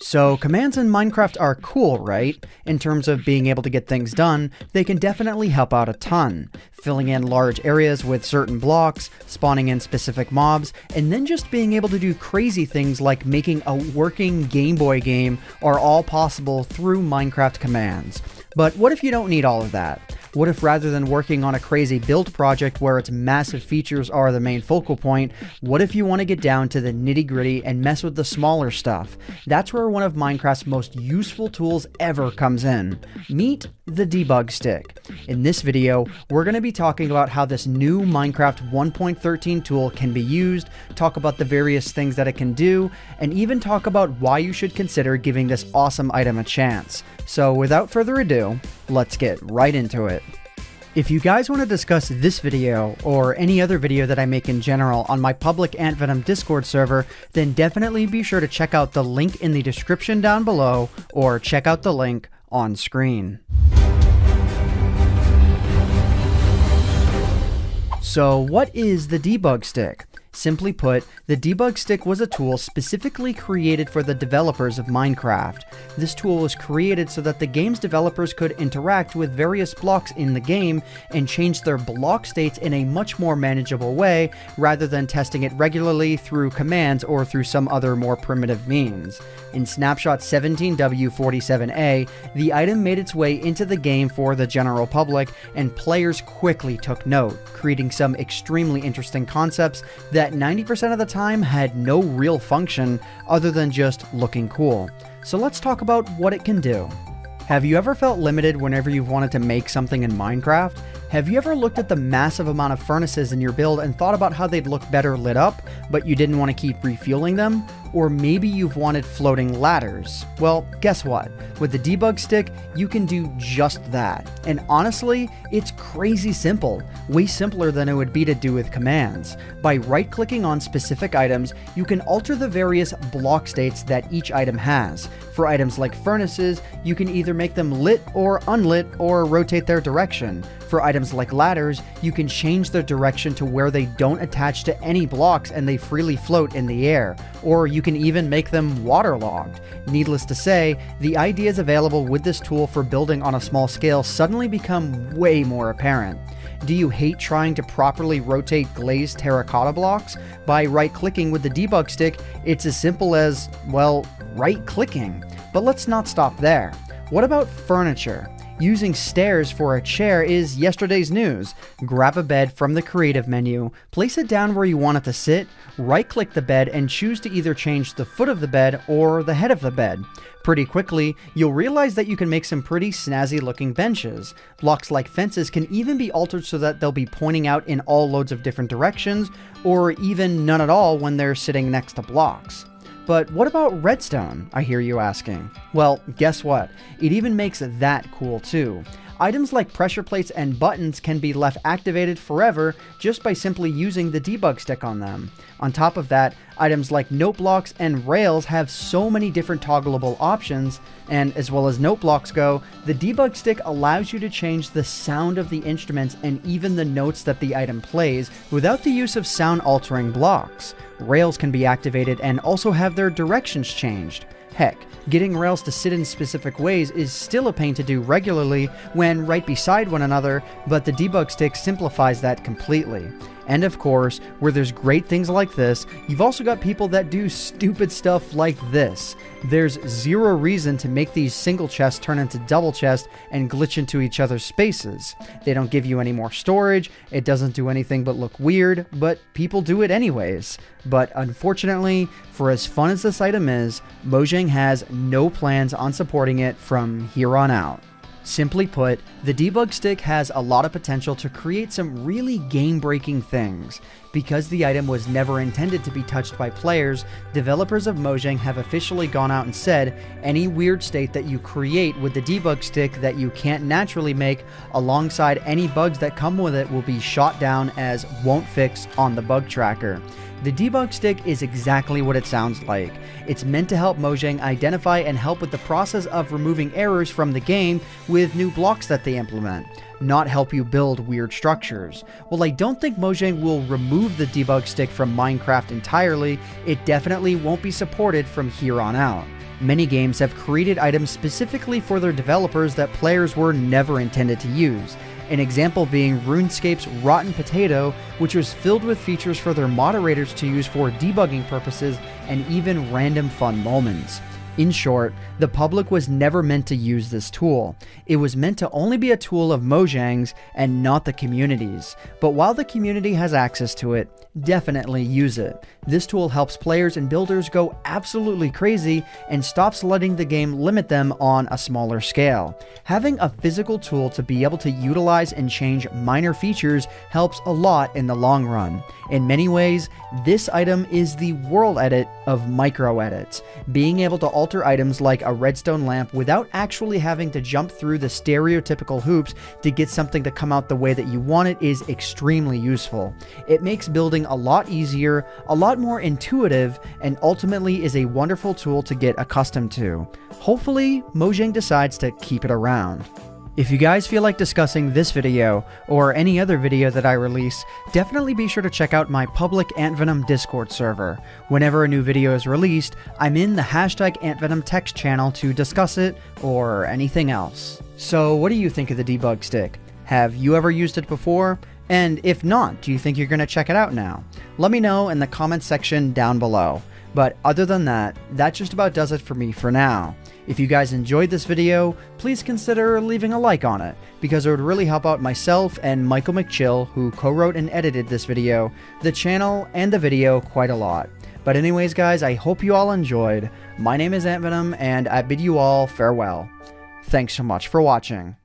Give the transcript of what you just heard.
So, commands in Minecraft are cool, right? In terms of being able to get things done, they can definitely help out a ton. Filling in large areas with certain blocks, spawning in specific mobs, and then just being able to do crazy things like making a working Game Boy game are all possible through Minecraft commands. But what if you don't need all of that? What if rather than working on a crazy build project where its massive features are the main focal point, what if you want to get down to the nitty-gritty and mess with the smaller stuff? That's where one of Minecraft's most useful tools ever comes in. Meet the debug stick. In this video, we're going to be talking about how this new Minecraft 1.13 tool can be used, talk about the various things that it can do, and even talk about why you should consider giving this awesome item a chance. So without further ado, let's get right into it. If you guys want to discuss this video, or any other video that I make in general on my public Ant Venom Discord server, then definitely be sure to check out the link in the description down below, or check out the link on screen. So what is the debug stick? Simply put, the debug stick was a tool specifically created for the developers of Minecraft. This tool was created so that the game's developers could interact with various blocks in the game and change their block states in a much more manageable way, rather than testing it regularly through commands or through some other more primitive means. In Snapshot 17W47A, the item made its way into the game for the general public, and players quickly took note, creating some extremely interesting concepts that 90% of the time had no real function other than just looking cool. So let's talk about what it can do. Have you ever felt limited whenever you've wanted to make something in Minecraft? Have you ever looked at the massive amount of furnaces in your build and thought about how they'd look better lit up, but you didn't want to keep refueling them? Or maybe you've wanted floating ladders. Well, guess what? With the debug stick, you can do just that. And honestly, it's crazy simple. Way simpler than it would be to do with commands. By right-clicking on specific items, you can alter the various block states that each item has. For items like furnaces, you can either make them lit or unlit or rotate their direction. For items like ladders, you can change their direction to where they don't attach to any blocks and they freely float in the air, or you can even make them waterlogged. Needless to say, the ideas available with this tool for building on a small scale suddenly become way more apparent. Do you hate trying to properly rotate glazed terracotta blocks? By right-clicking with the debug stick, it's as simple as, well, right-clicking. But let's not stop there. What about furniture? Using stairs for a chair is yesterday's news. Grab a bed from the creative menu, place it down where you want it to sit, right-click the bed and choose to either change the foot of the bed or the head of the bed. Pretty quickly, you'll realize that you can make some pretty snazzy looking benches. Blocks like fences can even be altered so that they'll be pointing out in all loads of different directions, or even none at all when they're sitting next to blocks. But what about redstone, I hear you asking? Well, guess what? It even makes that cool too. Items like pressure plates and buttons can be left activated forever just by simply using the debug stick on them. On top of that, items like note blocks and rails have so many different toggleable options, and as well as note blocks go, the debug stick allows you to change the sound of the instruments and even the notes that the item plays without the use of sound altering blocks. Rails can be activated and also have their directions changed. Heck, getting rails to sit in specific ways is still a pain to do regularly when right beside one another, but the debug stick simplifies that completely. And of course, where there's great things like this, you've also got people that do stupid stuff like this. There's zero reason to make these single chests turn into double chests and glitch into each other's spaces. They don't give you any more storage, it doesn't do anything but look weird, but people do it anyways. But unfortunately, for as fun as this item is, Mojang has no plans on supporting it from here on out. Simply put, the debug stick has a lot of potential to create some really game-breaking things. Because the item was never intended to be touched by players, developers of Mojang have officially gone out and said any weird state that you create with the debug stick that you can't naturally make alongside any bugs that come with it will be shot down as won't fix on the bug tracker. The debug stick is exactly what it sounds like. It's meant to help Mojang identify and help with the process of removing errors from the game with new blocks that they implement. not help you build weird structures. While I don't think Mojang will remove the debug stick from Minecraft entirely, it definitely won't be supported from here on out. Many games have created items specifically for their developers that players were never intended to use. An example being RuneScape's Rotten Potato, which was filled with features for their moderators to use for debugging purposes and even random fun moments. In short, the public was never meant to use this tool. It was meant to only be a tool of Mojang's and not the community's. But while the community has access to it, definitely use it. This tool helps players and builders go absolutely crazy and stops letting the game limit them on a smaller scale. Having a physical tool to be able to utilize and change minor features helps a lot in the long run. In many ways, this item is the world edit of micro edits. Being able to alter items like a redstone lamp without actually having to jump through the stereotypical hoops to get something to come out the way that you want it is extremely useful. It makes building a lot easier, a lot more intuitive, and ultimately is a wonderful tool to get accustomed to. Hopefully, Mojang decides to keep it around. If you guys feel like discussing this video, or any other video that I release, definitely be sure to check out my public AntVenom Discord server. Whenever a new video is released, I'm in the #AntVenom text channel to discuss it, or anything else. So what do you think of the debug stick? Have you ever used it before? And if not, do you think you're going to check it out now? Let me know in the comments section down below. But other than that, that just about does it for me for now. If you guys enjoyed this video, please consider leaving a like on it, because it would really help out myself and Michael McChill, who co-wrote and edited this video, the channel, and the video quite a lot. But anyways guys, I hope you all enjoyed. My name is AntVenom, and I bid you all farewell. Thanks so much for watching.